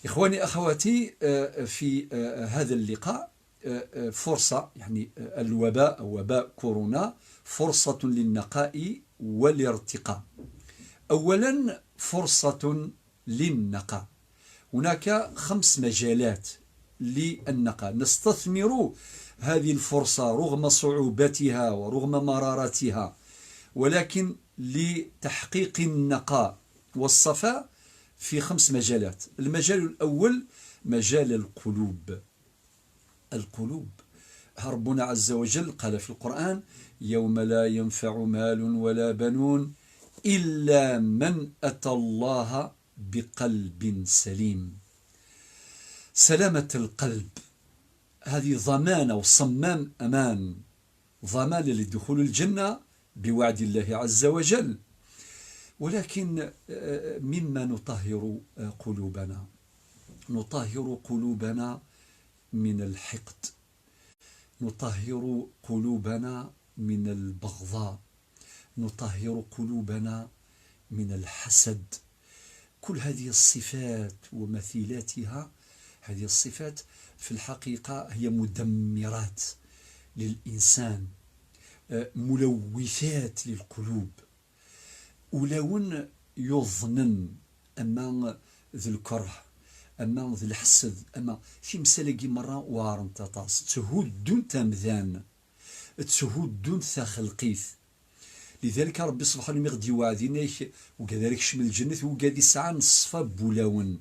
إخواني أخواتي، في هذا اللقاء فرصة، يعني الوباء أو وباء كورونا فرصة للنقاء والارتقاء. أولا، فرصة للنقاء. هناك 5 مجالات للنقاء نستثمر هذه الفرصة رغم صعوبتها ورغم مرارتها، ولكن لتحقيق النقاء والصفاء في 5 مجالات. المجال الأول مجال القلوب. القلوب، ربنا عز وجل قال في القرآن: يوم لا ينفع مال ولا بنون إلا من أتى الله بقلب سليم. سلامة القلب هذه ضمانة وصمام أمان، ضمان لدخول الجنة بوعد الله عز وجل. ولكن مما نطهر قلوبنا؟ نطهر قلوبنا من الحقد، نطهر قلوبنا من البغضاء، نطهر قلوبنا من الحسد. كل هذه الصفات ومثيلاتها، هذه الصفات في الحقيقة هي مدمرات للإنسان، ملوثات للقلوب. ولون يظنن أما ذي الكره، أما ذي الحسد، أما في مسألة مرة وارن تطاس تهود تمذان، تهود خلقيث. لذلك ربي سبحانه يغدي وعدينا وكذلك شمل الجنة وقاد يسعى نصفى بولاون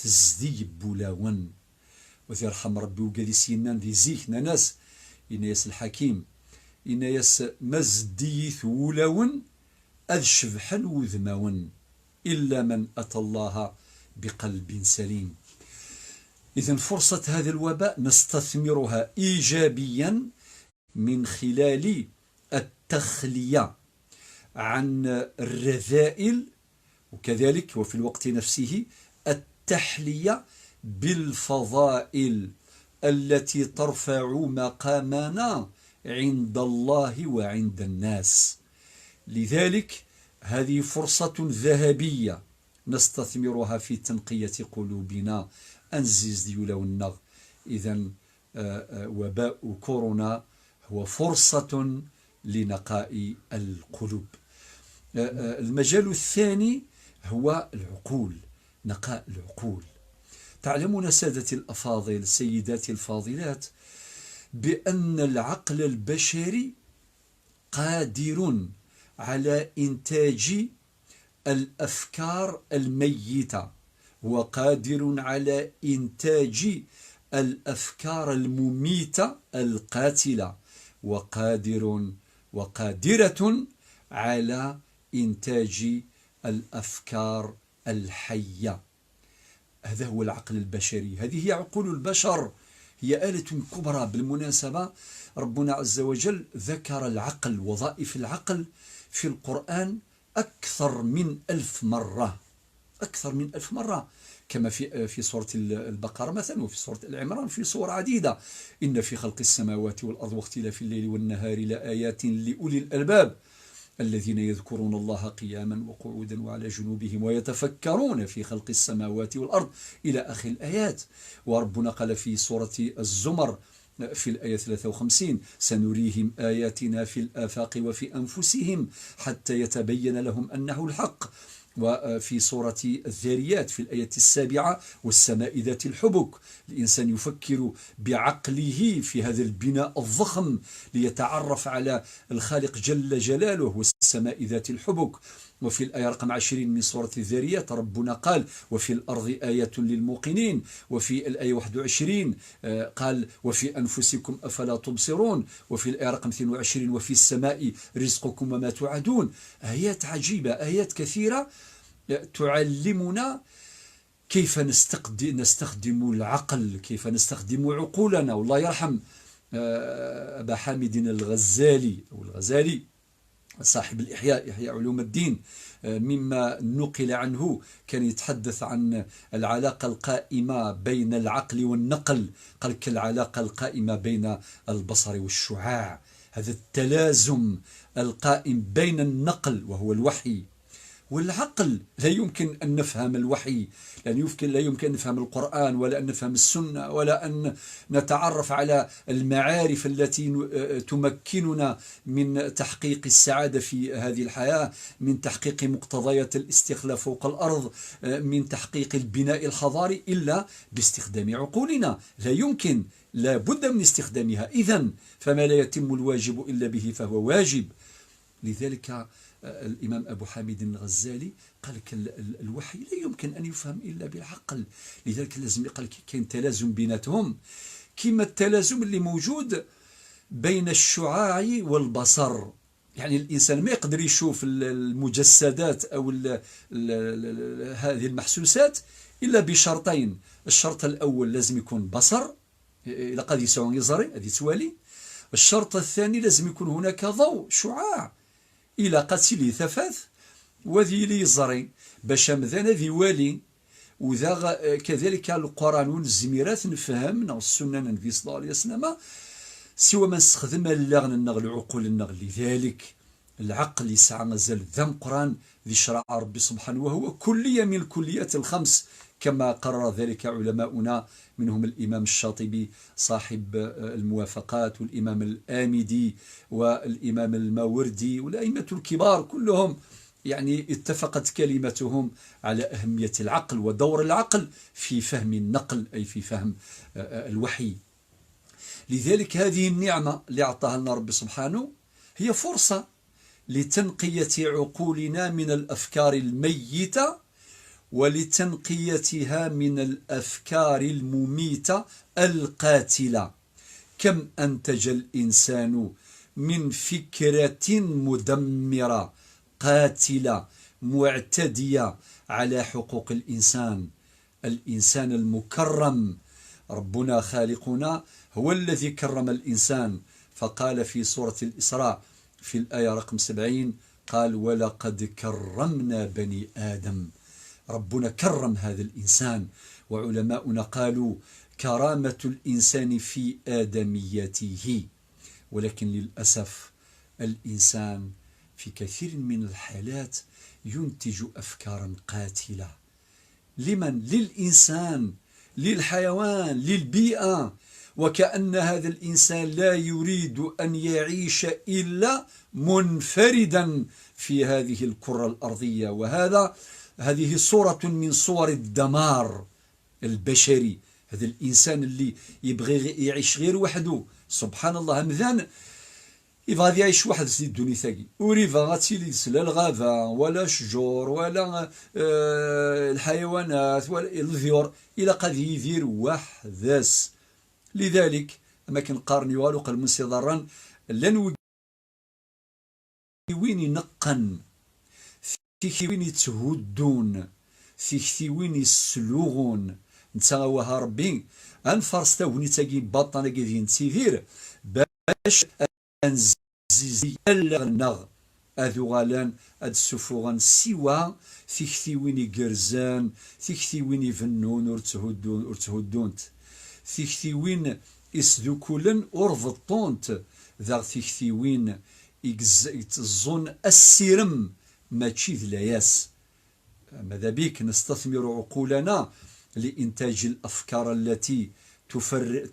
تزدي بولاون. ويرحم ربي وقاد يسينان ذي زيكنا ناس إنايس الحكيم إنايس مزديث ولاون أذ شبحا وذماون إلا من أتى الله بقلب سليم. إذن فرصة هذا الوباء نستثمرها إيجابيا من خلال التخلية عن الرذائل، وكذلك وفي الوقت نفسه التحلية بالفضائل التي ترفع مقامنا عند الله وعند الناس. لذلك هذه فرصة ذهبية نستثمرها في تنقية قلوبنا أنزيز ديولا والنغ. إذن وباء كورونا هو فرصة لنقاء القلوب. المجال الثاني هو العقول، نقاء العقول. تعلمون سادتي الأفاضل، سيداتي الفاضلات، بأن العقل البشري قادر على إنتاج الأفكار الميتة، وقادر على إنتاج الأفكار المميتة القاتلة، وقادرة على إنتاج الأفكار الحية. هذا هو العقل البشري، هذه هي عقول البشر، هي آلة كبرى. بالمناسبة ربنا عز وجل ذكر العقل، وظائف العقل في القرآن أكثر من 1000 مرة، أكثر من 1000 مرة، كما في سورة البقرة مثلا، وفي سورة العمران، في سور عديدة. إن في خلق السماوات والأرض واختلاف الليل والنهار لآيات لأولي الألباب الذين يذكرون الله قياما وقعودا وعلى جنوبهم ويتفكرون في خلق السماوات والأرض إلى آخر الآيات. وربنا قال في سورة الزمر في الآية 53: سنريهم آياتنا في الآفاق وفي أنفسهم حتى يتبين لهم أنه الحق. وفي سورة الذاريات في الآية 7: والسماء ذات الحبك. الإنسان يفكر بعقله في هذا البناء الضخم ليتعرف على الخالق جل جلاله، والسماء ذات الحبك. وفي الآية رقم 20 من سورة الذاريات ربنا قال: وفي الأرض آية للموقنين. وفي الآية 21 قال: وفي أنفسكم أفلا تبصرون. وفي الآية رقم 22: وفي السماء رزقكم وما توعدون. آيات عجيبة، آيات كثيرة تعلمنا كيف نستخدم العقل، كيف نستخدم عقولنا. والله يرحم أبا حامد الغزالي أو الغزالي صاحب الإحياء، إحياء علوم الدين، مما نقل عنه كان يتحدث عن العلاقة القائمة بين العقل والنقل. قال: كالعلاقة القائمة بين البصر والشعاع. هذا التلازم القائم بين النقل وهو الوحي والعقل لا يمكن أن نفهم الوحي، لا يمكن أن نفهم القرآن، ولا أن نفهم السنة، ولا أن نتعرف على المعارف التي تمكننا من تحقيق السعادة في هذه الحياة، من تحقيق مقتضيات الاستخلاف فوق الأرض، من تحقيق البناء الحضاري، إلا باستخدام عقولنا. لا يمكن، لا بد من استخدامها. إذن فما لا يتم الواجب إلا به فهو واجب. لذلك الإمام أبو حامد الغزالي قال لك الوحي لا يمكن أن يفهم إلا بالعقل. لذلك لازم قال كاين تلازم بيناتهم، كما التلازم اللي موجود بين الشعاع والبصر. يعني الإنسان ما يقدر يشوف المجسدات أو هذه المحسوسات إلا بشرطين. الشرط الأول لازم يكون بصر، إلا قد يسعون يزري هذه توالي. الشرط الثاني لازم يكون هناك ضوء، شعاع، إلى قتل ثفاث وذي لي يزري باش مذانا ذي والي. وذا كذلك القرآن والزميرات نفهم السنة النبي صلى الله عليه وسلم سوى ما نستخدم اللغن النغل عقول النغل. لذلك العقل يسعى مازال ذا القرآن ذي شرع ربي سبحانه، وهو كلية من الكليات الخمس كما قرر ذلك علماؤنا، منهم الإمام الشاطبي صاحب الموافقات، والإمام الآمدي، والإمام الماوردي، والأئمة الكبار كلهم يعني اتفقت كلمتهم على أهمية العقل ودور العقل في فهم النقل، أي في فهم الوحي. لذلك هذه النعمة اللي أعطاها لنا رب سبحانه هي فرصة لتنقية عقولنا من الأفكار الميتة، ولتنقيتها من الأفكار المميتة القاتلة. كم أنتج الإنسان من فكرة مدمرة قاتلة معتدية على حقوق الإنسان. الإنسان المكرم، ربنا خالقنا هو الذي كرم الإنسان، فقال في سورة الإسراء في الآية رقم 70 قال ولقد كرمنا بني آدم. ربنا كرم هذا الإنسان. وعلماؤنا قالوا كرامة الإنسان في آدميته. ولكن للأسف الإنسان في كثير من الحالات ينتج أفكارا قاتلة. لمن؟ للإنسان، للحيوان، للبيئة. وكأن هذا الإنسان لا يريد أن يعيش إلا منفردا في هذه الكرة الأرضية. هذه صورة من صور الدمار البشري. هذا الإنسان اللي يبغي يعيش غير وحده، سبحان الله، مذان يبغى يعيش واحد في الدنيا ثاني، وريفا غاتيلي لا الغابة ولا الشجور ولا الحيوانات ولا الذيور، إلى قد يدير وحدس. لذلك أما كنقارني والو قال من صدرا لن وين ينقن في وين يتهدون، في وين يسلوغون نتساوها ربي انفرس تاوني تاقي باطنا كيدين تيفير باش انزيزي النغ اذو غالان اد سفوغان سوا في وين يقرزان، في وين يفنون ورتهدونت، في وين يسذوكولن ورفضطونت، ذا في وين يتزون السيرم ماشي ذلاياس. ماذا بيك نستثمر عقولنا لإنتاج الأفكار التي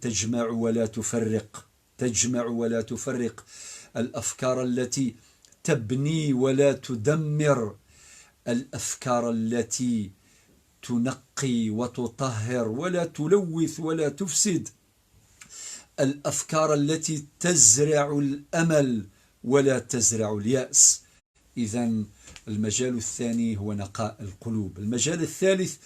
تجمع ولا تفرق، تجمع ولا تفرق، الأفكار التي تبني ولا تدمر، الأفكار التي تنقي وتطهر ولا تلوث ولا تفسد، الأفكار التي تزرع الأمل ولا تزرع اليأس. إذن المجال الثاني هو نقاء القلوب. المجال الثالث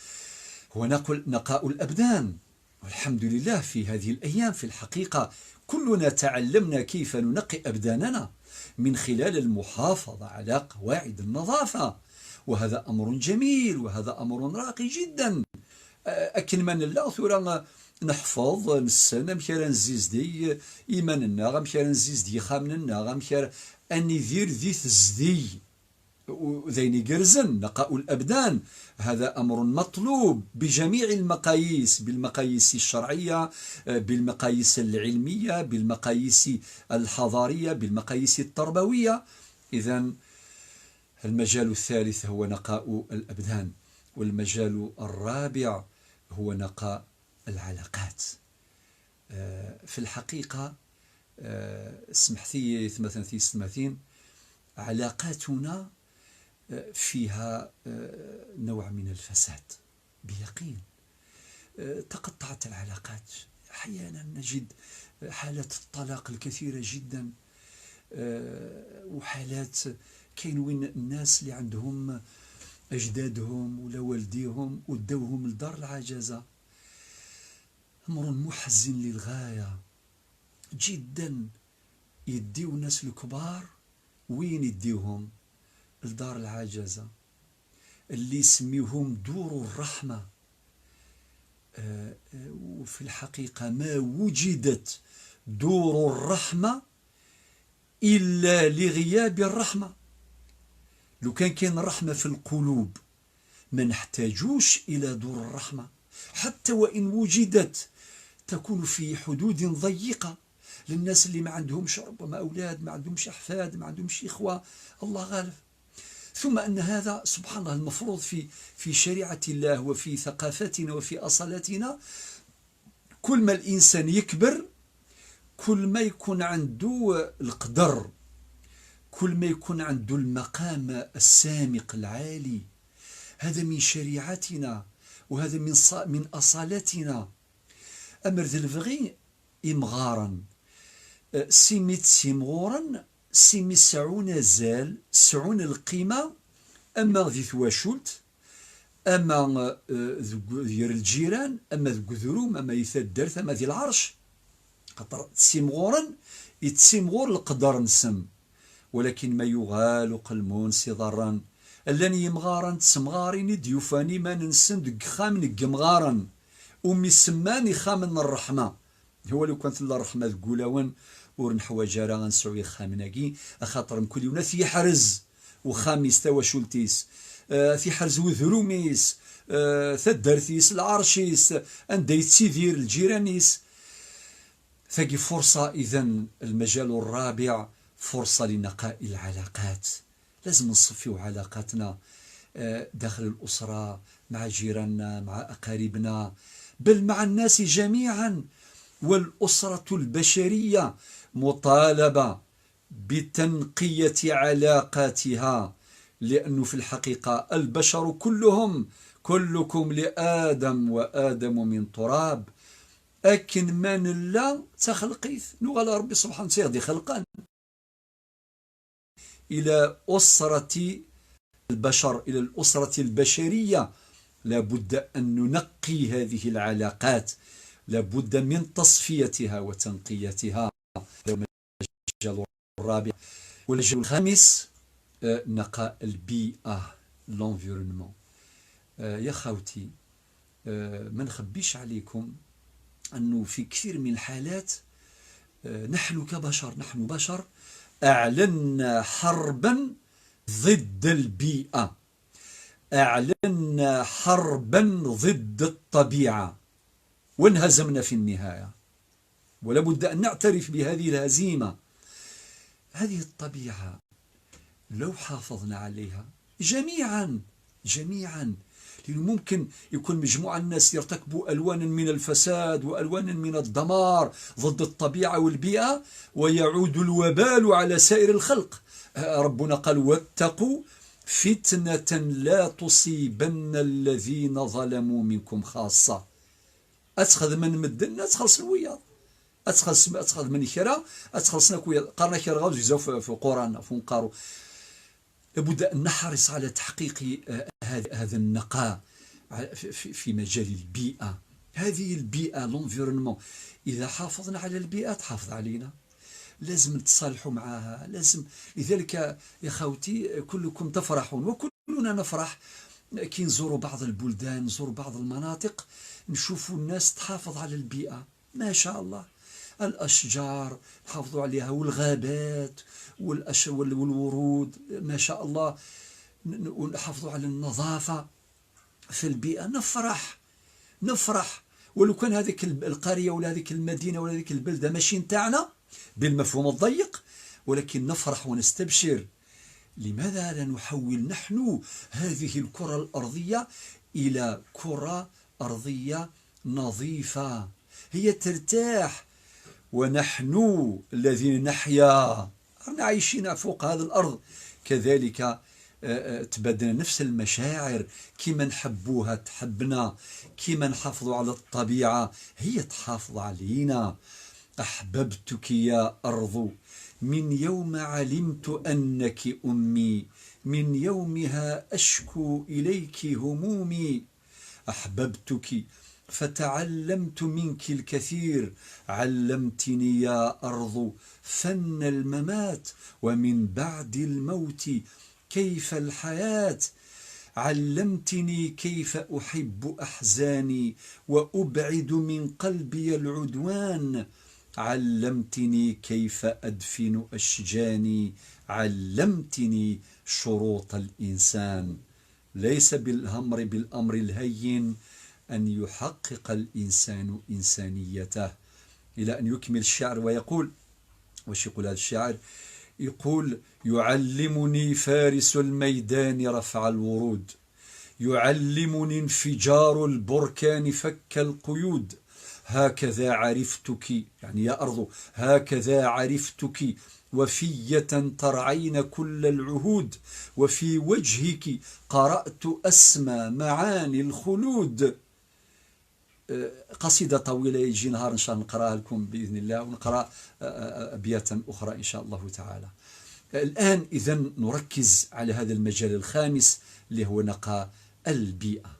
هو نقاء الأبدان. والحمد لله في هذه الأيام في الحقيقة كلنا تعلمنا كيف ننقي أبداننا من خلال المحافظة على قواعد النظافة، وهذا أمر جميل، وهذا أمر راقي جدا. أكن من الله ثورة نحفظ نسنا مكير نزيز دي إيماننا، غمكير نزيز دي خامننا، غمكير أني ذير ذي تزدي وذين جرزن. نقاء الأبدان هذا أمر مطلوب بجميع المقاييس، بالمقاييس الشرعية، بالمقاييس العلمية، بالمقاييس الحضارية، بالمقاييس التربوية. إذن المجال الثالث هو نقاء الأبدان، والمجال الرابع هو نقاء العلاقات. في الحقيقة سمحتي مثلا في سماثين علاقاتنا فيها نوع من الفساد بيقين. تقطعت العلاقات، أحيانا نجد حالات الطلاق الكثيرة جدا، وحالات كاين وين الناس اللي عندهم أجدادهم ولا والديهم ودوهم لدار العجزة. أمر محزن للغاية جدا. يديو الناس الكبار وين يديوهم؟ لدار العجزة اللي يسميوهم دور الرحمة. وفي الحقيقة ما وجدت دور الرحمة إلا لغياب الرحمة. لو كان الرحمة في القلوب ما نحتاجوش إلى دور الرحمة، حتى وإن وجدت تكون في حدود ضيقة للناس اللي ما عندهمش ربما أولاد، ما عندهمش أحفاد، ما عندهمش إخوة، الله غالب. ثم أن هذا سبحان الله المفروض في شريعة الله وفي ثقافتنا وفي أصالتنا، كل ما الإنسان يكبر كل ما يكون عنده القدر، كل ما يكون عنده المقام السامق العالي. هذا من شريعتنا وهذا من أصالتنا. أمر ذلفغي إمغارا سيميت سيمغورا سيمي سعون زال سعون القيمة، أما ذي ثواشولت، أما ذير الجيران، أما ذي قذروم، أما يثدرت، أما ذي العرش. خاطر تسيمغورا يتسيمغور القدر نسم، ولكن ما يغال قلمون صدرا اللاني يمغارا تسمغاريني ديوفاني ما ننسن دق خامن قمغارا أمي السماني خامن الرحمة. هو لو كانت الله الرحمة ذقولاون ورنحوا جارا غنسعوي خامناكي أخاطر كل يوناث يحرز وخاميس توا شولتيس في حرز وذروميس ثدرثيس العرشيس أندي تسيدير الجيرانيس. ثقي فرصة إذن المجال الرابع فرصة لنقاء العلاقات. لازم نصفيو علاقاتنا داخل الأسرة، مع جيراننا، مع أقاربنا، بل مع الناس جميعا. والأسرة البشرية مطالبة بتنقية علاقاتها، لأنه في الحقيقة البشر كلكم لآدم وآدم من تراب. أكن من لا تخلقيث نغال ربي سبحانه وتعالى خلقان إلى أسرة البشر، إلى الأسرة البشرية. لابد أن ننقي هذه العلاقات، لابد من تصفيتها وتنقيتها. المجال الرابع. والمجال الخامس نقاء البيئة، l'environnement. يا خوتي ما نخبيش عليكم أنه في كثير من الحالات نحن كبشر، نحن بشر أعلنا حربا ضد البيئة، أعلنا حربا ضد الطبيعة، وانهزمنا في النهاية. ولا بد أن نعترف بهذه الهزيمة. هذه الطبيعة لو حافظنا عليها جميعا، لأنه ممكن يكون مجموعة الناس يرتكبوا ألوانا من الفساد وألوانا من الدمار ضد الطبيعة والبيئة، ويعود الوبال على سائر الخلق. ربنا قال واتقوا فتنة لا تصيبن الذين ظلموا منكم خاصة. أتخذ من مدن أتخلص الوياض، أتخذ من كرا أتخلصنا كويا قرنا كرا غاوز يزاو في القرآن في نقارو. لابد أن نحرص على تحقيق هذا النقاء في مجال البيئة. هذه البيئة l'environnement، إذا حافظنا على البيئة تحافظ علينا. لازم نتصالحوا معها، لازم. لذلك يا خوتي كلكم تفرحون وكلنا نفرح كي نزوروا بعض البلدان، نزوروا بعض المناطق، نشوفوا الناس تحافظ على البيئة. ما شاء الله، الأشجار نحافظوا عليها، والغابات والورود ما شاء الله، ونحافظوا على النظافة في البيئة. نفرح ولو كان هذيك القرية ولا هذيك المدينة ولا هذيك البلدة ماشي نتاعنا بالمفهوم الضيق، ولكن نفرح ونستبشر لماذا لا نحول نحن هذه الكرة الأرضية إلى كرة أرضية نظيفة هي ترتاح، ونحن الذين نحيا عايشين فوق هذا الأرض كذلك تبادلنا نفس المشاعر، كما نحبوها تحبنا، كما نحافظوا على الطبيعة هي تحافظ علينا. أحببتك يا أرض من يوم علمت أنك أمي، من يومها أشكو إليك همومي. أحببتك فتعلمت منك الكثير، علمتني يا أرض فن الممات، ومن بعد الموت كيف الحياة. علمتني كيف أحب أحزاني وأبعد من قلبي العدوان. علمتني كيف أدفن أشجاني، علمتني شروط الإنسان. ليس بالأمر الهين أن يحقق الإنسان إنسانيته. إلى أن يكمل الشعر ويقول، وش يقول هذا الشاعر؟ يقول: يعلمني فارس الميدان رفع الورود، يعلمني انفجار البركان فك القيود. هكذا عرفتك، يعني يا أرض هكذا عرفتك، وفية ترعين كل العهود، وفي وجهك قرأت أسمى معاني الخلود. قصيدة طويلة، يجي نهار إن شاء الله نقرأها لكم بإذن الله، ونقرأ أبياتا أخرى إن شاء الله تعالى. الآن إذن نركز على هذا المجال الخامس اللي هو نقاء البيئة.